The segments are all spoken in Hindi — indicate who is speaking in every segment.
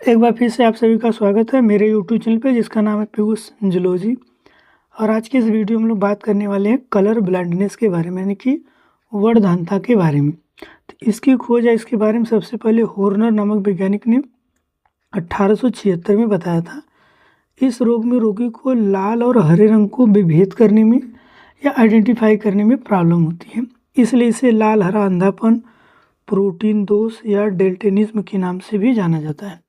Speaker 1: एक बार फिर से आप सभी का स्वागत है मेरे यूट्यूब चैनल पे जिसका नाम है पीयूष जूलॉजी। और आज की इस वीडियो में हम लोग बात करने वाले हैं कलर ब्लाइंडनेस के बारे में, यानी कि वर्णधानता के बारे में। तो इसकी खोज है, इसके बारे में सबसे पहले होर्नर नामक वैज्ञानिक ने 1876 में बताया था। इस रोग में रोगी को लाल और हरे रंग को विभेद करने में या आइडेंटिफाई करने में प्रॉब्लम होती है, इसलिए इसे लाल हरा अंधापन, प्रोटीन दोष या डेल्टेनिज्म के नाम से भी जाना जाता है।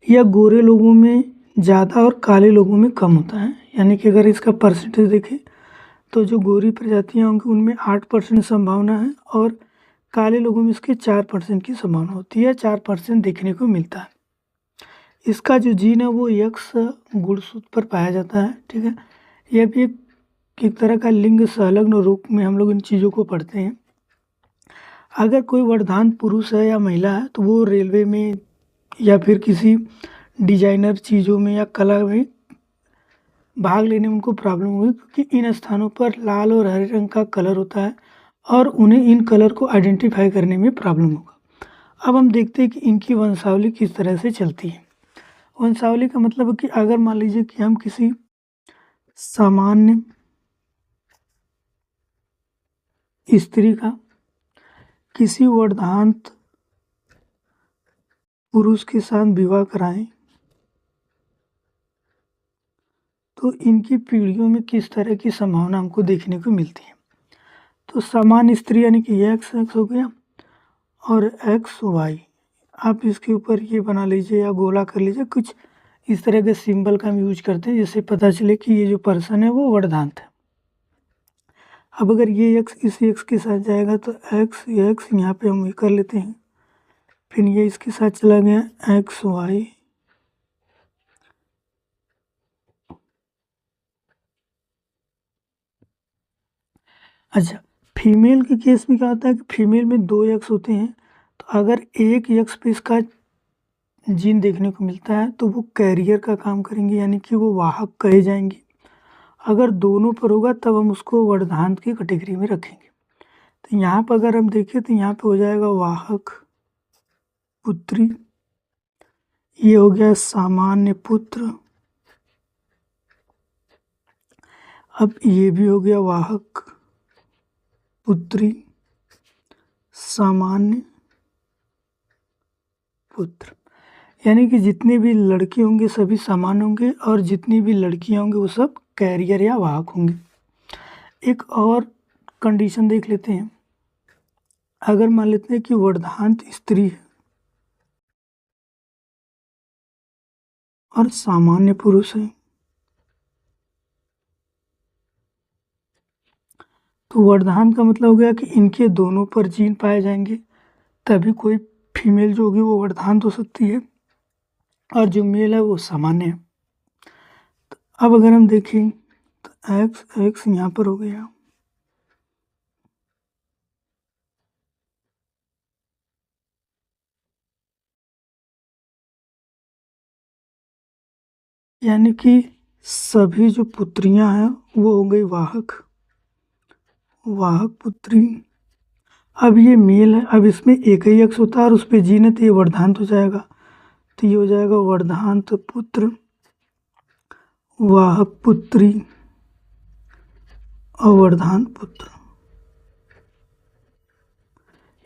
Speaker 1: यह गोरे लोगों में ज़्यादा और काले लोगों में कम होता है, यानी कि अगर इसका परसेंटेज देखें तो जो गोरी प्रजातियाँ होंगी उनमें 8% संभावना है और काले लोगों में इसके 4% की संभावना होती है, 4% देखने को मिलता है। इसका जो जीन है वो एक्स गुणसूत्र पर पाया जाता है, ठीक है। यह भी एक तरह का लिंग संलग्न रूप में हम लोग इन चीज़ों को पढ़ते हैं। अगर कोई वर्धांत पुरुष है या महिला है तो वो रेलवे में या फिर किसी डिजाइनर चीज़ों में या कला में भाग लेने में उनको प्रॉब्लम हुई, क्योंकि इन स्थानों पर लाल और हरे रंग का कलर होता है और उन्हें इन कलर को आइडेंटिफाई करने में प्रॉब्लम होगा। अब हम देखते हैं कि इनकी वंशावली किस तरह से चलती है। वंशावली का मतलब है कि अगर मान लीजिए कि हम किसी सामान्य स्त्री का किसी वर्धांत पुरुष के साथ विवाह कराएं तो इनकी पीढ़ियों में किस तरह की संभावना हमको देखने को मिलती है। तो सामान्य स्त्री यानी कि एक्स एक्स हो गया और एक्स वाई, आप इसके ऊपर ये बना लीजिए या गोला कर लीजिए, कुछ इस तरह के सिंबल का हम यूज करते हैं जिससे पता चले कि ये जो पर्सन है वो वर्धांत है। अब अगर ये एक्स इस एक्स के साथ जाएगा तो एक्स यहाँ पे हम ये कर लेते हैं, फिर ये इसके साथ चला गया एक्स वाई, अच्छा फीमेल के केस में क्या होता है कि फीमेल में 2 एक्स होते हैं, तो अगर एक एक्स पे इसका जीन देखने को मिलता है तो वो कैरियर का काम करेंगे, यानी कि वो वाहक कहे जाएंगे। अगर दोनों पर होगा तब हम उसको वर्धांत की कैटेगरी में रखेंगे। तो यहाँ पर अगर हम देखें तो यहाँ पे हो जाएगा वाहक पुत्री, ये हो गया सामान्य पुत्र, अब ये भी हो गया वाहक पुत्री सामान्य पुत्र, यानी कि जितने भी लड़के होंगे सभी समान होंगे और जितनी भी लड़कियां होंगी वो सब कैरियर या वाहक होंगे। एक और कंडीशन देख लेते हैं। अगर मान लेते हैं कि वर्धांत स्त्री है और सामान्य पुरुष है, तो वर्धांत का मतलब हो गया कि इनके दोनों पर जीन पाए जाएंगे, तभी कोई फीमेल जो होगी वो वर्धांत हो सकती है और जो मेल है वो सामान्य है। तो अब अगर हम देखें तो एक्स एक्स यहाँ पर हो गया, यानी कि सभी जो पुत्रियां हैं वो हो गई वाहक, वाहक पुत्री। अब ये मेल है, अब इसमें एक ही एक्स होता है और उस पर जीन है तो ये वर्धांत हो जाएगा, तो ये हो जाएगा वर्धांत पुत्र, वाहक पुत्री और वर्धांत पुत्र,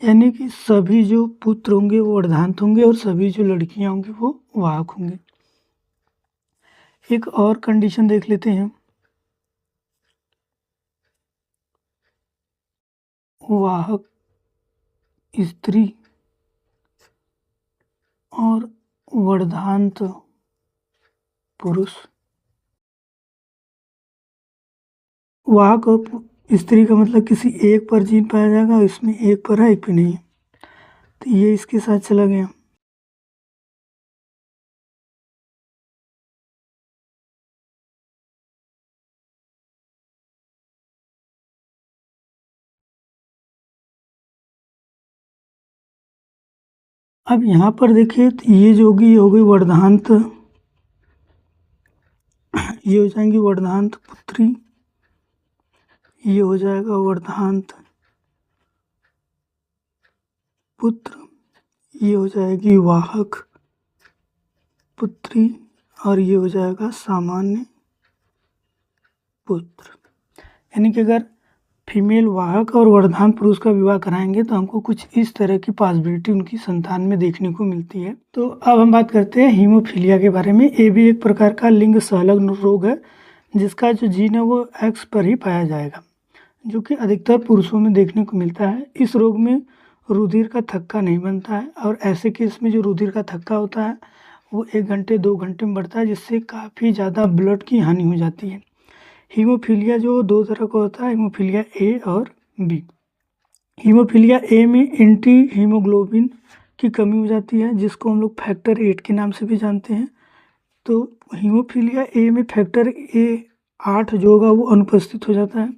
Speaker 1: यानी कि सभी जो पुत्र होंगे वो वर्धांत होंगे और सभी जो लड़कियां होंगी वो वाहक होंगे। एक और कंडीशन देख लेते हैं। वाहक स्त्री और वर्धांत पुरुष, वाहक और स्त्री का मतलब किसी एक पर जीन पाया जाएगा, इसमें एक पर है एक पे नहीं है, तो ये इसके साथ चला गया। अब यहाँ पर देखिए तो ये जो होगी ये हो गई वर्धांत, ये हो जाएंगी वर्धांत पुत्री, ये हो जाएगा वर्धांत पुत्र, ये हो जाएगी वाहक पुत्री और ये हो जाएगा सामान्य पुत्र। यानी कि अगर फीमेल वाहक और वर्धान पुरुष का विवाह कराएंगे तो हमको कुछ इस तरह की पॉसिबिलिटी उनकी संतान में देखने को मिलती है। तो अब हम बात करते हैं हीमोफीलिया के बारे में। ये भी एक प्रकार का लिंग संलग्न रोग है जिसका जो जीन है वो एक्स पर ही पाया जाएगा, जो कि अधिकतर पुरुषों में देखने को मिलता है। इस रोग में रुधिर का थक्का नहीं बनता है और ऐसे केस में जो रुधिर का थक्का होता है वो 1 घंटे 2 घंटे में बढ़ता है, जिससे काफ़ी ज़्यादा ब्लड की हानि हो जाती है। हीमोफीलिया जो 2 तरह का होता है, हीमोफीलिया ए और बी। हीमोफीलिया ए में एंटी हीमोग्लोबिन की कमी हो जाती है, जिसको हम लोग फैक्टर 8 के नाम से भी जानते हैं। तो हीमोफीलिया ए में फैक्टर A8 जो होगा वो अनुपस्थित हो जाता है।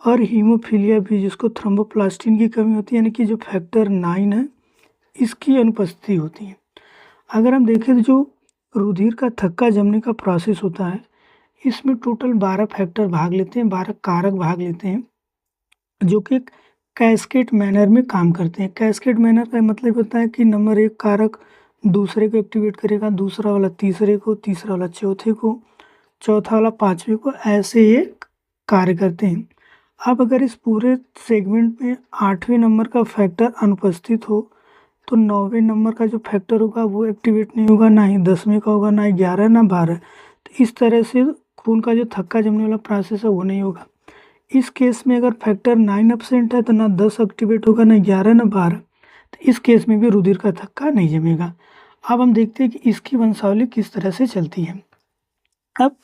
Speaker 1: और हीमोफीलिया बी जिसको थ्रोम्बोप्लास्टिन की कमी होती है, यानी कि जो फैक्टर 9 है इसकी अनुपस्थिति होती है। अगर हम देखें तो जो रुधिर का थक्का जमने का प्रोसेस होता है इसमें टोटल 12 फैक्टर भाग लेते हैं, 12 कारक भाग लेते हैं, जो कि कैस्केड मैनर में काम करते हैं। कैस्केड मैनर का मतलब होता है कि नंबर 1 कारक दूसरे को एक्टिवेट करेगा, दूसरा वाला तीसरे को, तीसरा वाला चौथे को, चौथा वाला पाँचवें को, ऐसे ये कार्य करते हैं। अब अगर इस पूरे सेगमेंट में 8वें नंबर का फैक्टर अनुपस्थित हो तो 9वें नंबर का जो फैक्टर होगा वो एक्टिवेट नहीं होगा, ना ही 10वें का होगा, ना ही 11 ना 12। तो इस तरह से खून का जो थक्का जमने वाला प्रोसेस है वो नहीं होगा। इस केस में अगर फैक्टर 9 एब्सेंट है तो ना 10 एक्टिवेट होगा, ना 11 ना 12। तो इस केस में भी रुधिर का थक्का नहीं जमेगा। अब हम देखते हैं कि इसकी वंशावली किस तरह से चलती है। अब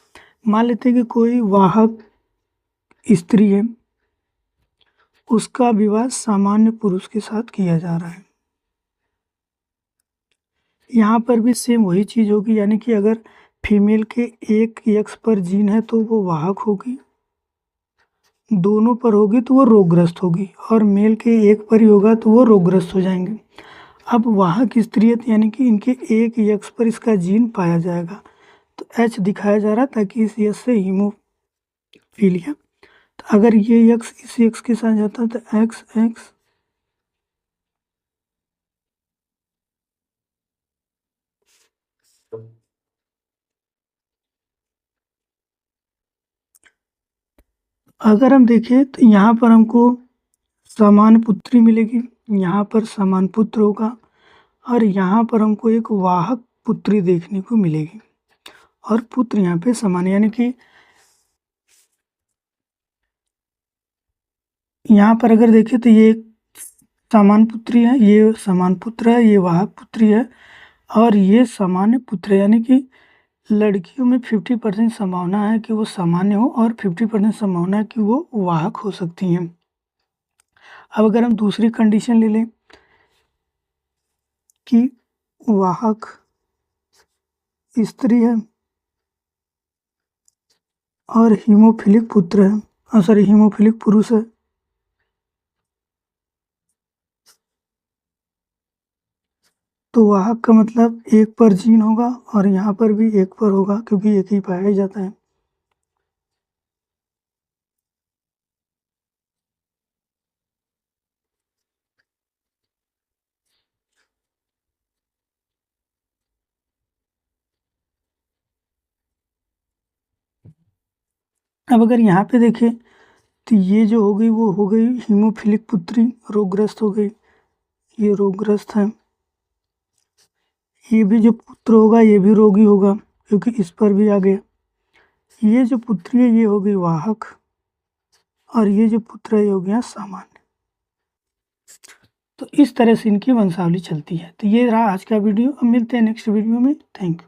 Speaker 1: मान लेते हैं कि कोई वाहक स्त्री है, उसका विवाह सामान्य पुरुष के साथ किया जा रहा है। यहाँ पर भी सेम वही चीज़ होगी, यानी कि अगर फीमेल के एक एक्स पर जीन है तो वो वाहक होगी, दोनों पर होगी तो वो रोगग्रस्त होगी, और मेल के एक पर ही होगा तो वो रोगग्रस्त हो जाएंगे। अब वाहक स्त्रीयत यानी कि इनके एक एक्स पर इसका जीन पाया जाएगा, तो H दिखाया जा रहा ताकि इस यक्स से हीमोफीलिया। तो अगर ये यक्स इस यक्स के साथ जाता तो एक्स एक्स, अगर हम देखें तो यहाँ पर हमको समान पुत्री मिलेगी, यहाँ पर समान पुत्र होगा, और यहाँ पर हमको एक वाहक पुत्री देखने को मिलेगी, और पुत्र यहाँ पे समान, यानी कि यहाँ पर अगर देखें तो ये समान पुत्री है, ये समान पुत्र है, ये वाहक पुत्री है, और ये सामान्य पुत्र है। यानी कि लड़कियों में 50% संभावना है कि वो सामान्य हो और 50% संभावना है कि वो वाहक हो सकती हैं। अब अगर हम दूसरी कंडीशन ले लें कि वाहक स्त्री है और हीमोफिलिक पुत्र है, सॉरी हीमोफिलिक पुरुष है, तो वाहक का मतलब एक पर जीन होगा और यहाँ पर भी एक पर होगा क्योंकि एक ही पाया जाता है। अब अगर यहाँ पे देखें तो ये जो हो गई वो हो गई हीमोफिलिक पुत्री, रोगग्रस्त हो गई, ये रोगग्रस्त है। ये भी जो पुत्र होगा ये भी रोगी होगा क्योंकि इस पर भी आ गया। ये जो पुत्री है ये हो गई वाहक, और ये जो पुत्र है ये हो गया सामान्य। तो इस तरह से इनकी वंशावली चलती है। तो ये रहा आज का वीडियो। अब मिलते हैं नेक्स्ट वीडियो में। Thank you.